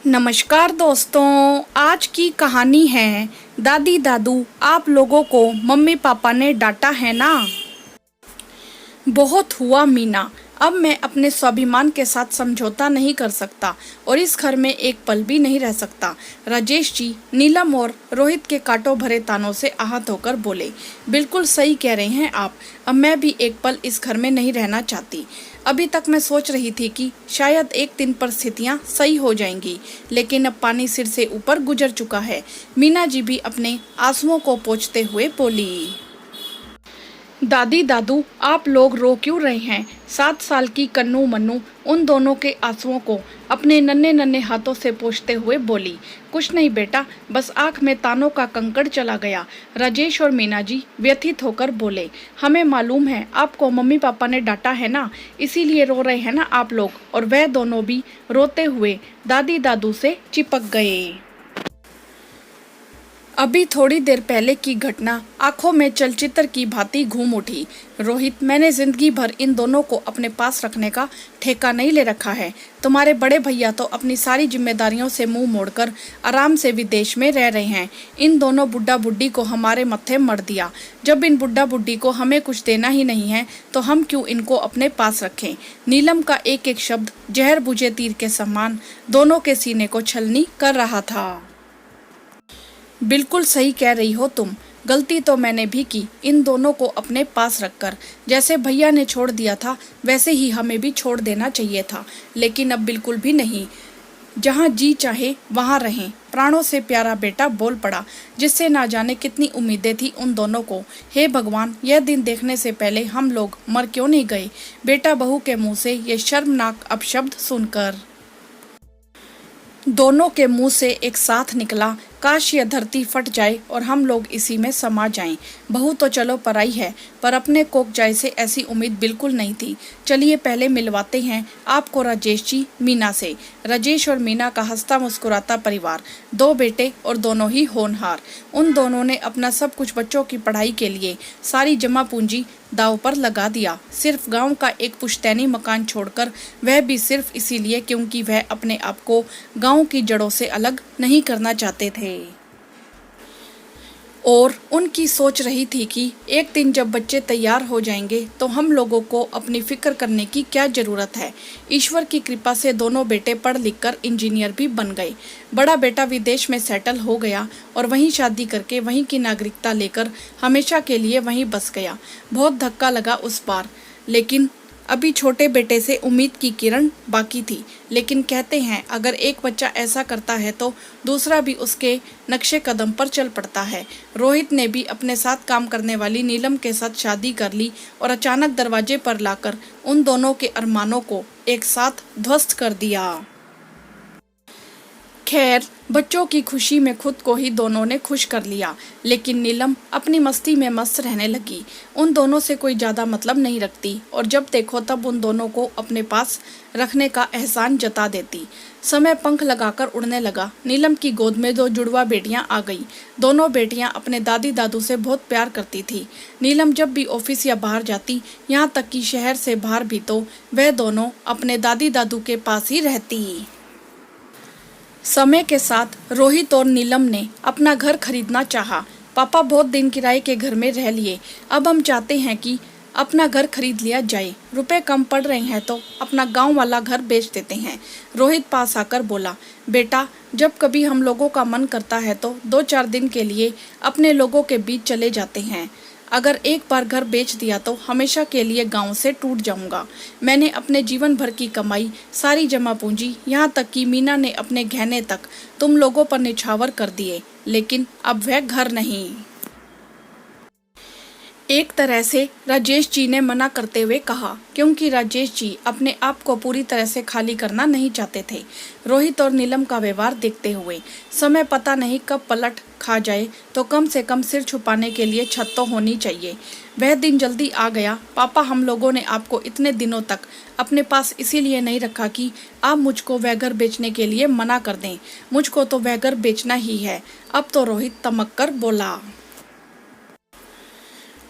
नमस्कार दोस्तों, आज की कहानी है दादी दादू आप लोगों को मम्मी पापा ने डांटा है ना। बहुत हुआ मीना, अब मैं अपने स्वाभिमान के साथ समझौता नहीं कर सकता और इस घर में एक पल भी नहीं रह सकता। राजेश जी नीलम और रोहित के कांटों भरे तानों से आहत होकर बोले, बिल्कुल सही कह रहे हैं आप। अब मैं भी एक पल इस घर में नहीं रहना चाहती। अभी तक मैं सोच रही थी कि शायद एक दिन परिस्थितियां सही हो जाएंगी, लेकिन अब पानी सिर से ऊपर गुजर चुका है। मीना जी भी अपने आंसुओं को पोंछते हुए बोली, दादी दादू आप लोग रो क्यों रहे हैं। 7 साल की कन्नू मन्नू उन दोनों के आंसुओं को अपने नन्हे नन्हे हाथों से पोंछते हुए बोली, कुछ नहीं बेटा, बस आंख में तानों का कंकड़ चला गया। राजेश और मीना जी व्यथित होकर बोले, हमें मालूम है आपको मम्मी पापा ने डांटा है ना, इसीलिए रो रहे हैं ना आप लोग। और वह दोनों भी रोते हुए दादी दादू से चिपक गए। अभी थोड़ी देर पहले की घटना आंखों में चलचित्र की भांति घूम उठी। रोहित, मैंने जिंदगी भर इन दोनों को अपने पास रखने का ठेका नहीं ले रखा है। तुम्हारे बड़े भैया तो अपनी सारी जिम्मेदारियों से मुंह मोड़कर आराम से विदेश में रह रहे हैं। इन दोनों बुड्ढा बुड्ढी को हमारे मत्थे मर दिया। जब इन बुड्ढा बुड्ढी को हमें कुछ देना ही नहीं है तो हम क्यों इनको अपने पास रखें। नीलम का एक एक शब्द जहर बुझे तीर के समान दोनों के सीने को छलनी कर रहा था। बिल्कुल सही कह रही हो तुम, गलती तो मैंने भी की इन दोनों को अपने पास रखकर। जैसे भैया ने छोड़ दिया था वैसे ही हमें भी छोड़ देना चाहिए था, लेकिन अब बिल्कुल भी नहीं। जहाँ जी चाहे वहाँ रहें। प्राणों से प्यारा बेटा बोल पड़ा, जिससे ना जाने कितनी उम्मीदें थी उन दोनों को। हे भगवान, यह दिन देखने से पहले हम लोग मर क्यों नहीं गए। बेटा बहू के मुंह से ये शर्मनाक अपशब्द सुनकर दोनों के मुंह से एक साथ निकला, काश यह धरती फट जाए और हम लोग इसी में समा जाएं। बहू तो चलो पराई है, पर अपने कोक जाए से ऐसी उम्मीद बिल्कुल नहीं थी। चलिए पहले मिलवाते हैं आपको राजेश जी मीना से। राजेश और मीना का हंसता मुस्कुराता परिवार, 2 बेटे और दोनों ही होनहार। उन दोनों ने अपना सब कुछ बच्चों की पढ़ाई के लिए सारी जमा पूंजी दाव पर लगा दिया। सिर्फ गांव का एक पुश्तैनी मकान छोड़कर, वह भी सिर्फ इसीलिए क्योंकि वह अपने आप को गांव की जड़ों से अलग नहीं करना चाहते थे। और उनकी सोच रही थी कि एक दिन जब बच्चे तैयार हो जाएंगे तो हम लोगों को अपनी फिक्र करने की क्या ज़रूरत है। ईश्वर की कृपा से दोनों बेटे पढ़ लिख कर इंजीनियर भी बन गए। बड़ा बेटा विदेश में सेटल हो गया और वहीं शादी करके वहीं की नागरिकता लेकर हमेशा के लिए वहीं बस गया। बहुत धक्का लगा उस पार, लेकिन अभी छोटे बेटे से उम्मीद की किरण बाकी थी। लेकिन कहते हैं अगर एक बच्चा ऐसा करता है तो दूसरा भी उसके नक्शे कदम पर चल पड़ता है। रोहित ने भी अपने साथ काम करने वाली नीलम के साथ शादी कर ली और अचानक दरवाजे पर लाकर उन दोनों के अरमानों को एक साथ ध्वस्त कर दिया। खैर, बच्चों की खुशी में खुद को ही दोनों ने खुश कर लिया, लेकिन नीलम अपनी मस्ती में मस्त रहने लगी। उन दोनों से कोई ज़्यादा मतलब नहीं रखती और जब देखो तब उन दोनों को अपने पास रखने का एहसान जता देती। समय पंख लगाकर उड़ने लगा। नीलम की गोद में 2 जुड़वा बेटियां आ गई। दोनों बेटियां अपने दादी दादू से बहुत प्यार करती थी। नीलम जब भी ऑफिस या बाहर जाती, यहाँ तक कि शहर से बाहर भी, तो वह दोनों अपने दादी दादू के पास ही रहती। समय के साथ रोहित और नीलम ने अपना घर खरीदना चाहा। पापा बहुत दिन किराए के घर में रह लिए, अब हम चाहते हैं कि अपना घर खरीद लिया जाए। रुपए कम पड़ रहे हैं तो अपना गांव वाला घर बेच देते हैं। रोहित पास आकर बोला, बेटा जब कभी हम लोगों का मन करता है तो 2-4 दिन के लिए अपने लोगों के बीच चले जाते हैं। अगर एक बार घर बेच दिया तो हमेशा के लिए गांव से टूट जाऊंगा। मैंने अपने जीवन भर की कमाई, सारी जमा पूंजी, यहाँ तक कि मीना ने अपने गहने तक तुम लोगों पर निछावर कर दिए, लेकिन अब वह घर नहीं। एक तरह से राजेश जी ने मना करते हुए कहा, क्योंकि राजेश जी अपने आप को पूरी तरह से खाली करना नहीं चाहते थे। रोहित और नीलम का व्यवहार देखते हुए समय पता नहीं कब पलट खा जाए, तो कम से कम सिर छुपाने के लिए छत तो होनी चाहिए। वह दिन जल्दी आ गया। पापा, हम लोगों ने आपको इतने दिनों तक अपने पास इसीलिए नहीं रखा कि आप मुझको वह घर बेचने के लिए मना कर दें। मुझको तो वह घर बेचना ही है। अब तो रोहित तमक कर बोला।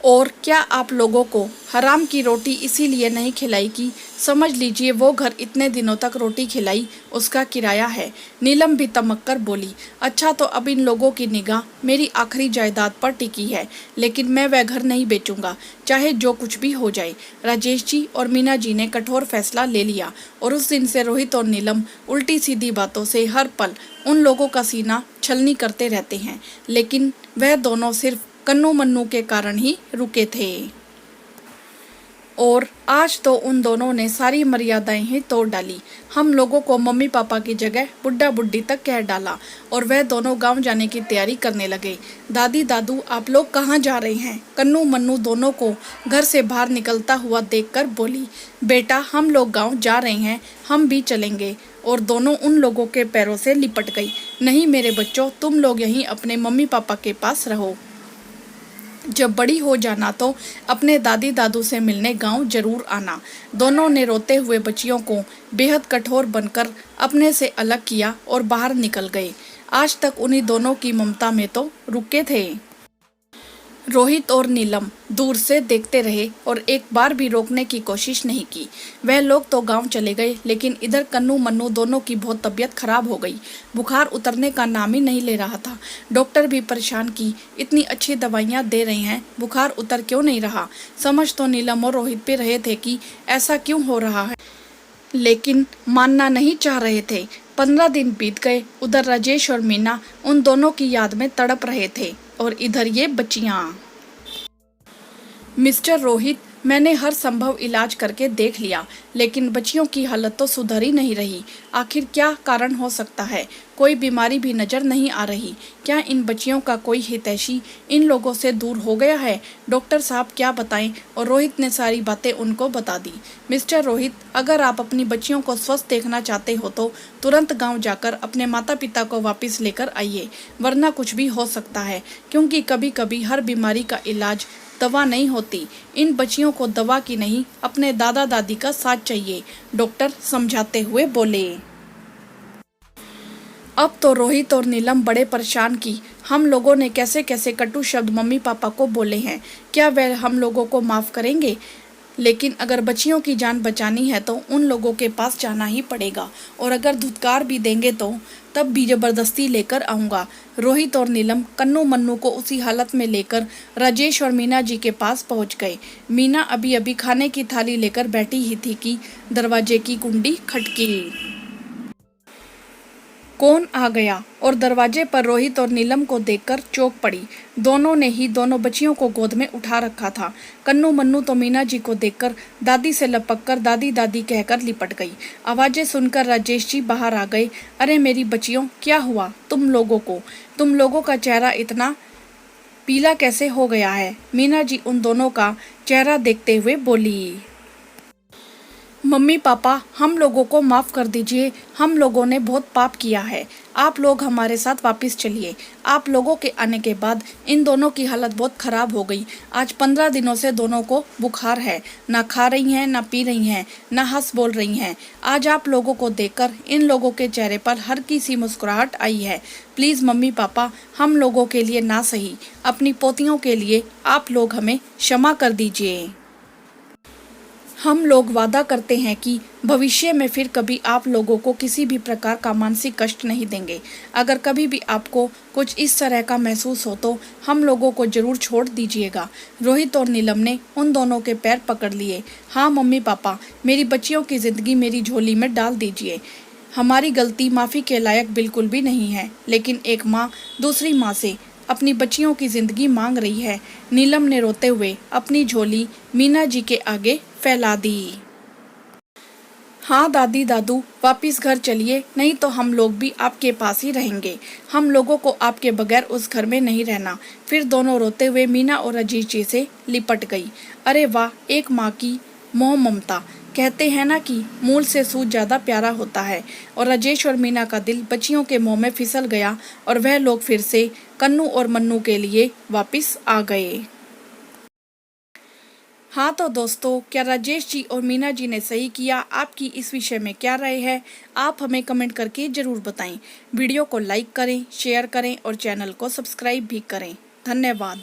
और क्या आप लोगों को हराम की रोटी इसीलिए नहीं खिलाई कि समझ लीजिए वो घर इतने दिनों तक रोटी खिलाई उसका किराया है। नीलम भी तमक कर बोली, अच्छा तो अब इन लोगों की निगाह मेरी आखिरी जायदाद पर टिकी है, लेकिन मैं वह घर नहीं बेचूंगा, चाहे जो कुछ भी हो जाए। राजेश जी और मीना जी ने कठोर फैसला ले लिया और उस दिन से रोहित और नीलम उल्टी सीधी बातों से हर पल उन लोगों का सीना छलनी करते रहते हैं, लेकिन वह दोनों सिर्फ कन्नू मन्नू के कारण ही रुके थे। और आज तो उन दोनों ने सारी मर्यादाएं ही तोड़ डाली। हम लोगों को मम्मी पापा की जगह बुड्ढा बुड्ढी तक कह डाला और वह दोनों गांव जाने की तैयारी करने लगे। दादी दादू आप लोग कहाँ जा रहे हैं? कन्नू मन्नू दोनों को घर से बाहर निकलता हुआ देखकर बोली, बेटा हम लोग गाँव जा रहे हैं, हम भी चलेंगे। और दोनों उन लोगों के पैरों से लिपट गई। नहीं मेरे बच्चों, तुम लोग यहीं अपने मम्मी पापा के पास रहो, जब बड़ी हो जाना तो अपने दादी दादू से मिलने गांव जरूर आना। दोनों ने रोते हुए बच्चियों को बेहद कठोर बनकर अपने से अलग किया और बाहर निकल गए। आज तक उन्हीं दोनों की ममता में तो रुके थे। रोहित और नीलम दूर से देखते रहे और एक बार भी रोकने की कोशिश नहीं की। वह लोग तो गांव चले गए, लेकिन इधर कन्नू मन्नू दोनों की बहुत तबीयत खराब हो गई। बुखार उतरने का नाम ही नहीं ले रहा था। डॉक्टर भी परेशान की, इतनी अच्छी दवाइयां दे रहे हैं, बुखार उतर क्यों नहीं रहा। समझ तो नीलम और रोहित पे रहे थे कि ऐसा क्यों हो रहा है, लेकिन मानना नहीं चाह रहे थे। 15 दिन बीत गए। उधर राजेश और मीना उन दोनों की याद में तड़प रहे थे और इधर ये बच्चियां। मिस्टर रोहित, मैंने हर संभव इलाज करके देख लिया, लेकिन बच्चियों की हालत तो सुधर ही नहीं रही। आखिर क्या कारण हो सकता है? कोई बीमारी भी नजर नहीं आ रही। क्या इन बच्चियों का कोई हितैषी इन लोगों से दूर हो गया है? डॉक्टर साहब क्या बताएं? और रोहित ने सारी बातें उनको बता दी। मिस्टर रोहित, अगर आप अपनी बच्चियों को स्वस्थ देखना चाहते हो तो तुरंत गाँव जाकर अपने माता पिता को वापस लेकर आइए, वरना कुछ भी हो सकता है, क्योंकि कभी कभी हर बीमारी का इलाज दवा नहीं होती। इन बच्चियों को दवा की नहीं, अपने दादा दादी का साथ चाहिए, डॉक्टर समझाते हुए बोले। अब तो रोहित और नीलम बड़े परेशान की हम लोगों ने कैसे कैसे कटु शब्द मम्मी पापा को बोले हैं, क्या वह हम लोगों को माफ करेंगे? लेकिन अगर बच्चियों की जान बचानी है तो उन लोगों के पास जाना ही पड़ेगा, और अगर धुतकार भी देंगे तो तब भी जबरदस्ती लेकर आऊँगा। रोहित और नीलम कन्नू मन्नू को उसी हालत में लेकर राजेश और मीना जी के पास पहुंच गए। मीना अभी अभी खाने की थाली लेकर बैठी ही थी कि दरवाजे की कुंडी खटकी। कौन आ गया? और दरवाजे पर रोहित और नीलम को देखकर चौंक पड़ी। दोनों ने ही दोनों बच्चियों को गोद में उठा रखा था। कन्नू मन्नू तो मीना जी को देखकर दादी से लपककर दादी दादी कहकर लिपट गई। आवाजें सुनकर राजेश जी बाहर आ गए। अरे मेरी बच्चियों, क्या हुआ तुम लोगों का चेहरा इतना पीला कैसे हो गया है? मीना जी उन दोनों का चेहरा देखते हुए बोली। मम्मी पापा, हम लोगों को माफ़ कर दीजिए, हम लोगों ने बहुत पाप किया है। आप लोग हमारे साथ वापस चलिए। आप लोगों के आने के बाद इन दोनों की हालत बहुत ख़राब हो गई। आज 15 दिनों से दोनों को बुखार है, ना खा रही हैं, ना पी रही हैं, ना हंस बोल रही हैं। आज आप लोगों को देखकर इन लोगों के चेहरे पर हल्की सी मुस्कुराहट आई है। प्लीज़ मम्मी पापा, हम लोगों के लिए ना सही, अपनी पोतियों के लिए आप लोग हमें क्षमा कर दीजिए। हम लोग वादा करते हैं कि भविष्य में फिर कभी आप लोगों को किसी भी प्रकार का मानसिक कष्ट नहीं देंगे। अगर कभी भी आपको कुछ इस तरह का महसूस हो तो हम लोगों को जरूर छोड़ दीजिएगा। रोहित और नीलम ने उन दोनों के पैर पकड़ लिए। हाँ मम्मी पापा, मेरी बच्चियों की ज़िंदगी मेरी झोली में डाल दीजिए। हमारी गलती माफ़ी के लायक बिल्कुल भी नहीं है, लेकिन एक माँ दूसरी माँ से अपनी बच्चियों की जिंदगी मांग रही है। नीलम ने रोते हुए अपनी झोली मीना जी के आगे फैला दी। हाँ दादी दादू, वापिस घर चलिए, नहीं तो हम लोग भी आपके पास ही रहेंगे। हम लोगों को आपके बगैर उस घर में नहीं रहना। फिर दोनों रोते हुए मीना और अजीत जी से लिपट गई। अरे वाह, एक माँ की मोह ममता। कहते हैं ना कि मूल से सूत ज़्यादा प्यारा होता है। और राजेश और मीना का दिल बच्चियों के मुंह में फिसल गया और वह लोग फिर से कन्नू और मन्नू के लिए वापस आ गए। हाँ तो दोस्तों, क्या राजेश जी और मीना जी ने सही किया? आपकी इस विषय में क्या राय है? आप हमें कमेंट करके ज़रूर बताएं। वीडियो को लाइक करें, शेयर करें और चैनल को सब्सक्राइब भी करें। धन्यवाद।